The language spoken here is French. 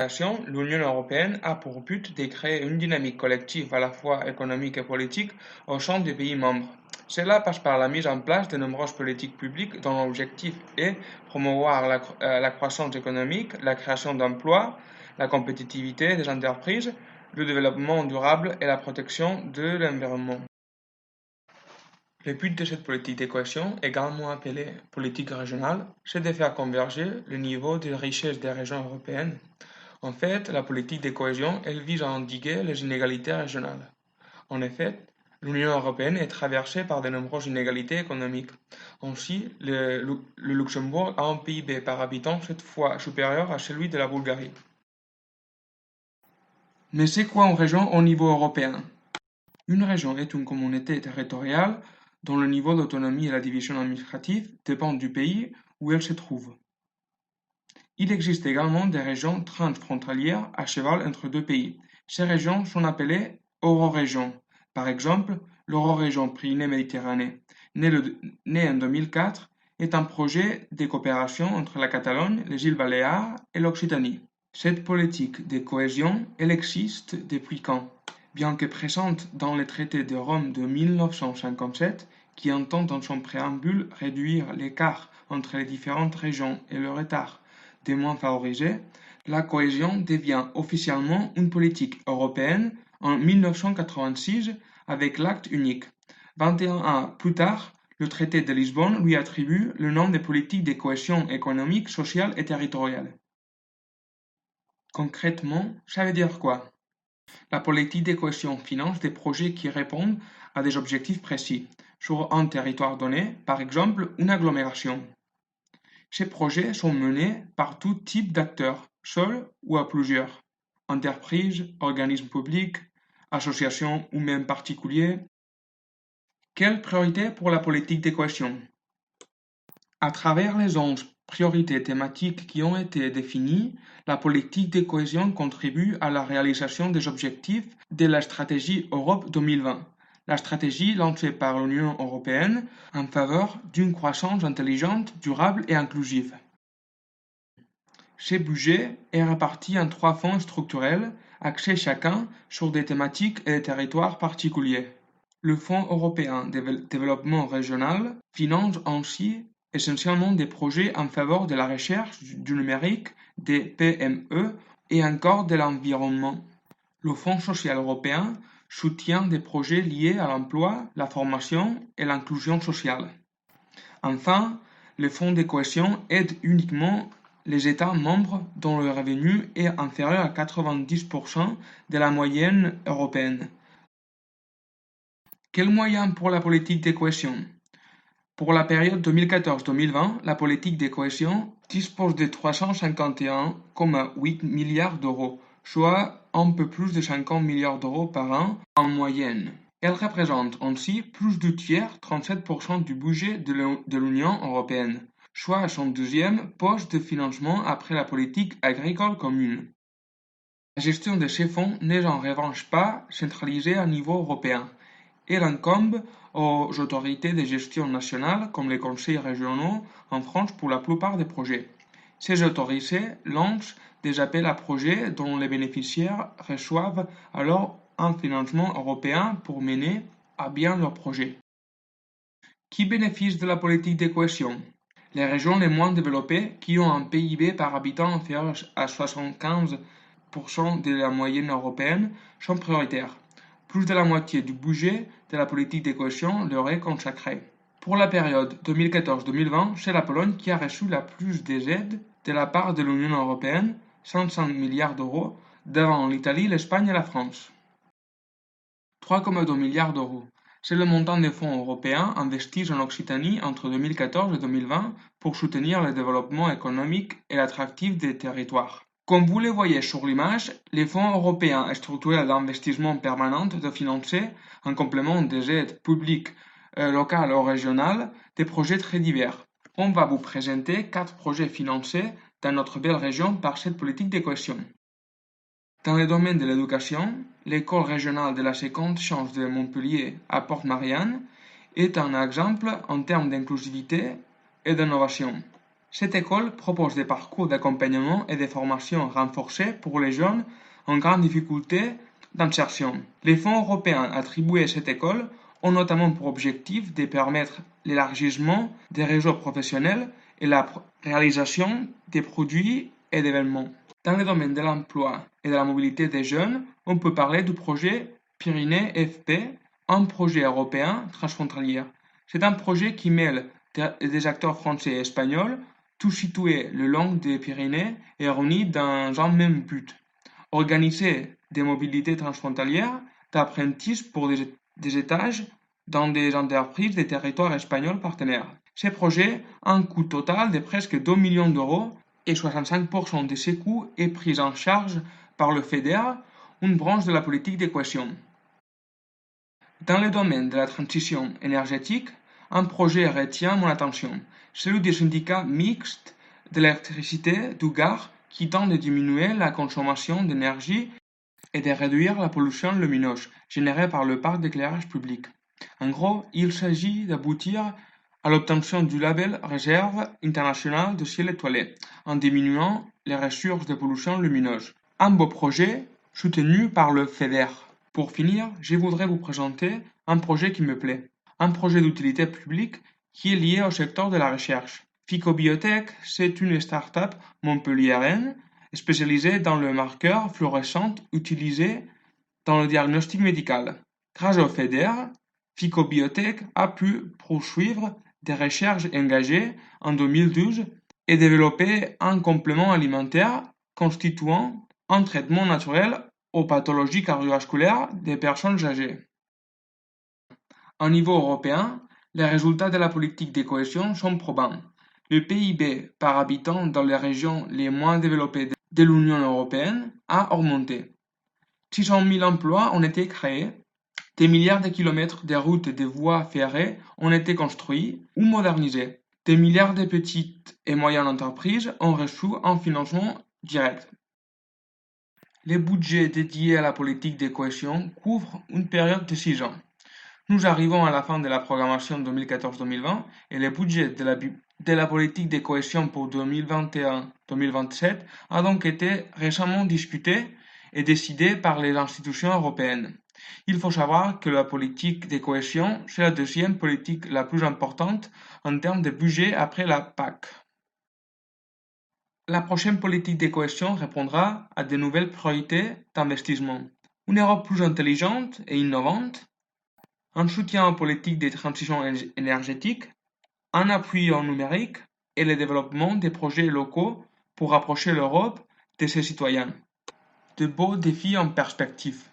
création, l'Union européenne a pour but de créer une dynamique collective à la fois économique et politique au sein des pays membres. Cela passe par la mise en place de nombreuses politiques publiques dont l'objectif est promouvoir la croissance économique, la création d'emplois, la compétitivité des entreprises, le développement durable et la protection de l'environnement. Le but de cette politique de cohésion, également appelée politique régionale, c'est de faire converger le niveau de richesse des régions européennes. En fait, la politique de cohésion, elle vise à endiguer les inégalités régionales. En effet, l'Union européenne est traversée par de nombreuses inégalités économiques. Ainsi, le Luxembourg a un PIB par habitant 7 fois supérieur à celui de la Bulgarie. Mais c'est quoi une région au niveau européen? Une région est une communauté territoriale dont le niveau d'autonomie et la division administrative dépendent du pays où elle se trouve. Il existe également des régions transfrontalières à cheval entre deux pays. Ces régions sont appelées eurorégions. Par exemple, l'eurorégion Pyrénées-Méditerranée, née en 2004, est un projet de coopération entre la Catalogne, les îles Baléares et l'Occitanie. Cette politique de cohésion, elle existe depuis quand? Bien que présente dans le traité de Rome de 1957, qui entend dans son préambule réduire l'écart entre les différentes régions et le retard des moins favorisés, la cohésion devient officiellement une politique européenne en 1986 avec l'acte unique. 21 ans plus tard, le traité de Lisbonne lui attribue le nom de politique de cohésion économique, sociale et territoriale. Concrètement, ça veut dire quoi? La politique de cohésion finance des projets qui répondent à des objectifs précis sur un territoire donné, par exemple une agglomération. Ces projets sont menés par tout type d'acteurs, seuls ou à plusieurs, entreprises, organismes publics, associations ou même particuliers. Quelle priorité pour la politique de cohésion? À travers les 11 priorités thématiques qui ont été définies, la politique de cohésion contribue à la réalisation des objectifs de la stratégie Europe 2020, la stratégie lancée par l'Union européenne en faveur d'une croissance intelligente, durable et inclusive. Ce budget est réparti en 3 fonds structurels, axés chacun sur des thématiques et des territoires particuliers. Le Fonds européen de développement régional finance ainsi essentiellement des projets en faveur de la recherche, du numérique, des PME et encore de l'environnement. Le Fonds social européen soutient des projets liés à l'emploi, la formation et l'inclusion sociale. Enfin, le Fonds de cohésion aide uniquement les États membres dont le revenu est inférieur à 90% de la moyenne européenne. Quels moyens pour la politique de cohésion? Pour la période 2014-2020, la politique de cohésion dispose de 351,8 milliards d'euros, soit un peu plus de 50 milliards d'euros par an en moyenne. Elle représente ainsi plus du tiers, 37% du budget de l'Union européenne, soit son deuxième poste de financement après la politique agricole commune. La gestion de ces fonds n'est en revanche pas centralisée à niveau européen. Elle incombe aux autorités de gestion nationales comme les conseils régionaux en France pour la plupart des projets. Ces autorités lancent des appels à projets dont les bénéficiaires reçoivent alors un financement européen pour mener à bien leurs projets. Qui bénéficie de la politique de cohésion? Les régions les moins développées qui ont un PIB par habitant inférieur à 75% de la moyenne européenne sont prioritaires. Plus de la moitié du budget de la politique de cohésion leur est consacré. Pour la période 2014-2020, c'est la Pologne qui a reçu la plus des aides de la part de l'Union européenne, 105 milliards d'euros, devant l'Italie, l'Espagne et la France. 3,2 milliards d'euros. C'est le montant des fonds européens investis en Occitanie entre 2014 et 2020 pour soutenir le développement économique et l'attractivité des territoires. Comme vous le voyez sur l'image, les fonds européens structurels d'investissement permanent de financer, en complément des aides publiques locales ou régionales, des projets très divers. On va vous présenter 4 projets financés dans notre belle région par cette politique de cohésion. Dans le domaine de l'éducation, l'école régionale de la seconde chance de Montpellier à Port-Marianne est un exemple en termes d'inclusivité et d'innovation. Cette école propose des parcours d'accompagnement et de formation renforcés pour les jeunes en grande difficulté d'insertion. Les fonds européens attribués à cette école ont notamment pour objectif de permettre l'élargissement des réseaux professionnels et la réalisation des produits et d'événements. Dans le domaine de l'emploi et de la mobilité des jeunes, on peut parler du projet Pyrénées FP, un projet européen transfrontalier. C'est un projet qui mêle des acteurs français et espagnols, tous situés le long des Pyrénées et réunis dans un même but: organiser des mobilités transfrontalières d'apprentis pour des étages dans des entreprises des territoires espagnols partenaires. Ces projets ont un coût total de presque 2 millions d'euros et 65% de ces coûts est pris en charge par le FEDER, une branche de la politique de cohésion. Dans le domaine de la transition énergétique, un projet retient mon attention, celui des syndicats mixtes de l'électricité du Gard qui tente de diminuer la consommation d'énergie et de réduire la pollution lumineuse générée par le parc d'éclairage public. En gros, il s'agit d'aboutir à l'obtention du label Réserve internationale de ciel étoilé, en diminuant les ressources de pollution lumineuse. Un beau projet soutenu par le FEDER. Pour finir, je voudrais vous présenter un projet qui me plaît, un projet d'utilité publique qui est lié au secteur de la recherche. Phycobiotech, c'est une start-up montpelliéraine spécialisée dans le marqueur fluorescent utilisé dans le diagnostic médical. Grâce au FEDER, Phycobiotech a pu poursuivre des recherches engagées en 2012 et développer un complément alimentaire constituant un traitement naturel aux pathologies cardiovasculaires des personnes âgées. Au niveau européen, les résultats de la politique de cohésion sont probants. Le PIB par habitant dans les régions les moins développées de l'Union européenne a augmenté. 600 000 emplois ont été créés, des milliards de kilomètres de routes et de voies ferrées ont été construits ou modernisés. Des milliards de petites et moyennes entreprises ont reçu un financement direct. Les budgets dédiés à la politique de cohésion couvrent une période de 6 ans. Nous arrivons à la fin de la programmation 2014-2020 et le budget de la politique de cohésion pour 2021-2027 a donc été récemment discuté et décidé par les institutions européennes. Il faut savoir que la politique de cohésion, c'est la deuxième politique la plus importante en termes de budget après la PAC. La prochaine politique de cohésion répondra à de nouvelles priorités d'investissement. Une Europe plus intelligente et innovante, un soutien aux politiques de transition énergétique, un appui au numérique et le développement des projets locaux pour rapprocher l'Europe de ses citoyens. De beaux défis en perspective.